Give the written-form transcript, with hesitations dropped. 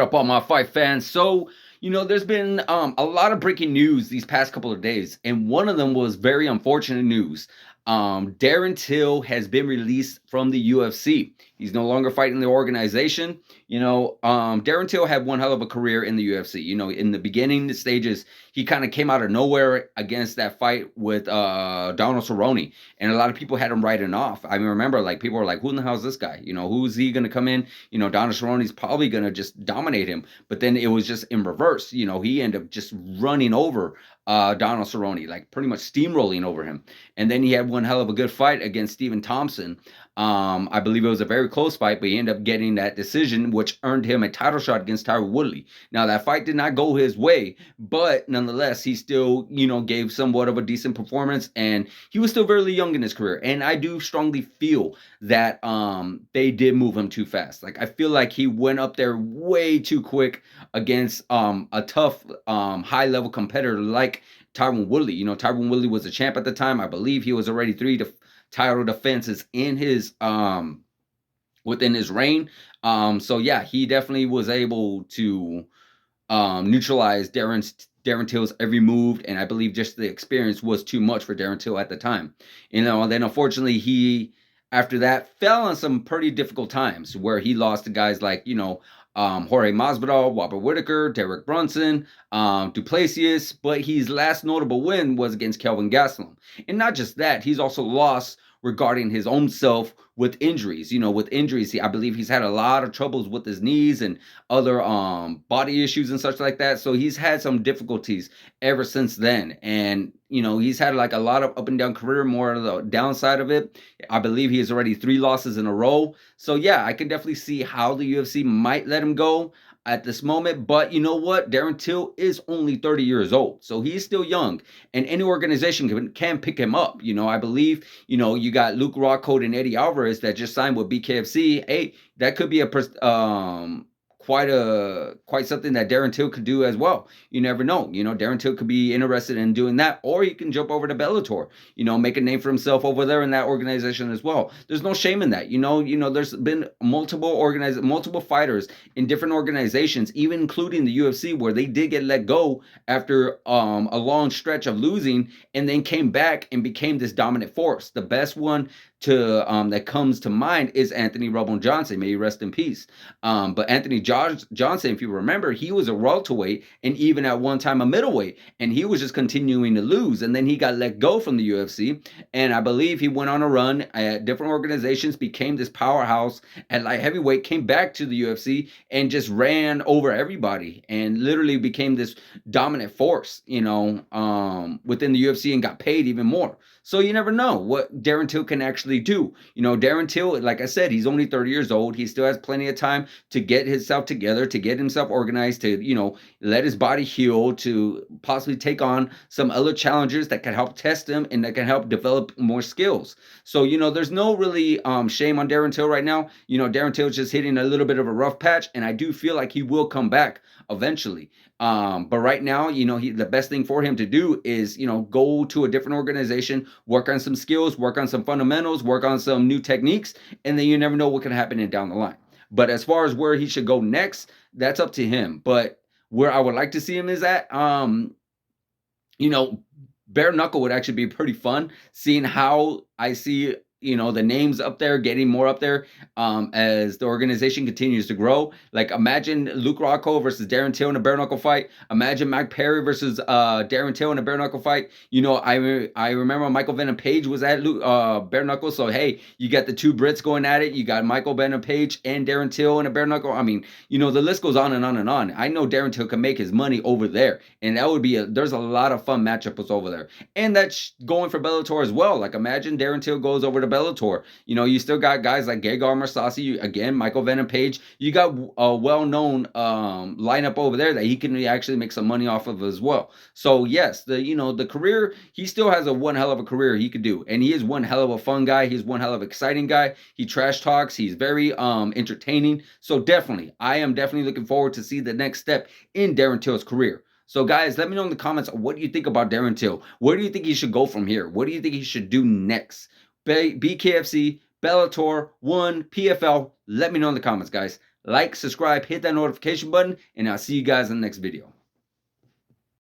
up, all my fight fans? So, there's been a lot of breaking news these past couple of days, and one of them was very unfortunate news. Darren Till has been released from the UFC. He's no longer fighting the organization. Darren Till had one hell of a career in the UFC. In the beginning stages, he kind of came out of nowhere against that fight with Donald Cerrone, and a lot of people had him writing off. I remember, like, people were like, "Who in the hell is this guy? Who's he going to come in? Donald Cerrone's probably going to just dominate him." But then it was just in reverse. He ended up just running over Donald Cerrone, like pretty much steamrolling over him. And then he had one hell of a good fight against Stephen Thompson. I believe it was a very close fight, but he ended up getting that decision, which earned him a title shot against Tyron Woodley. Now, that fight did not go his way, but nonetheless, he still, gave somewhat of a decent performance, and he was still very young in his career. And I do strongly feel that they did move him too fast. Like, I feel like he went up there way too quick against a tough, high-level competitor like Tyron Woodley. Tyron Woodley was a champ at the time. I believe he was already title defenses in his within his reign. So yeah, he definitely was able to neutralize Darren Till's every move, and I believe just the experience was too much for Darren Till at the time. And then unfortunately he after that fell on some pretty difficult times where he lost to guys like Jorge Masvidal, Robert Whitaker, Derek Brunson, Duplessis, but his last notable win was against Kelvin Gastelum. And not just that, he's also lost regarding his own self with injuries. I believe he's had a lot of troubles with his knees and other body issues and such like that. So he's had some difficulties ever since then. And he's had like a lot of up and down career. More of the downside of it, I believe he has already 3 losses in a row. So yeah, I can definitely see how the UFC might let him go at this moment. But you know what? Darren Till is only 30 years old. So he's still young. And any organization can pick him up. I believe, you got Luke Rockhold and Eddie Alvarez that just signed with BKFC. Hey, that could be a quite something that Darren Till could do as well. You never know. Darren Till could be interested in doing that, or he can jump over to Bellator, make a name for himself over there in that organization as well. There's no shame in that. There's been multiple fighters in different organizations, even including the UFC, where they did get let go after a long stretch of losing, and then came back and became this dominant force. The best one that comes to mind is Anthony Rumble Johnson. May he rest in peace. But Anthony Johnson, if you remember, he was a welterweight and even at one time a middleweight, and he was just continuing to lose. And then he got let go from the UFC, and I believe he went on a run at different organizations, became this powerhouse at light heavyweight, came back to the UFC and just ran over everybody, and literally became this dominant force, within the UFC, and got paid even more. So you never know what Darren Till can actually do. Darren Till, like I said, he's only 30 years old. He still has plenty of time to get himself together, to get himself organized, to, let his body heal, to possibly take on some other challengers that can help test him and that can help develop more skills. So, there's no really shame on Darren Till right now. Darren Till's just hitting a little bit of a rough patch, and I do feel like he will come back eventually. But right now, the best thing for him to do is, go to a different organization, work on some skills, work on some fundamentals, work on some new techniques, and then you never know what can happen down the line. But as far as where he should go next, that's up to him. But where I would like to see him is at, bare knuckle would actually be pretty fun, seeing how I see the names up there getting more up there as the organization continues to grow. Like, imagine Luke Rockhold versus Darren Till in a bare knuckle fight. Imagine Mike Perry versus Darren Till in a bare knuckle fight. I remember Michael Venom Page was at bare knuckle. So hey, you got the two Brits going at it. You got Michael Venom Page and Darren Till in a bare knuckle. I mean, the list goes on and on and on. I know Darren Till can make his money over there, and that would be there's a lot of fun matchups over there, and that's going for Bellator as well. Like, imagine Darren Till goes over to Bellator. You still got guys like Gegard Mousasi, again, Michael Venom Page. You got a well-known lineup over there that he can actually make some money off of as well. So yes, the career, he still has a one hell of a career he could do, and he is one hell of a fun guy. He's one hell of an exciting guy. He trash talks. He's very entertaining. So definitely, I am definitely looking forward to see the next step in Darren Till's career. So guys, let me know in the comments, what do you think about Darren Till? Where do you think he should go from here? What do you think he should do next? BKFC, Bellator, PFL. Let me know in the comments, guys. Like, subscribe, hit that notification button, and I'll see you guys in the next video.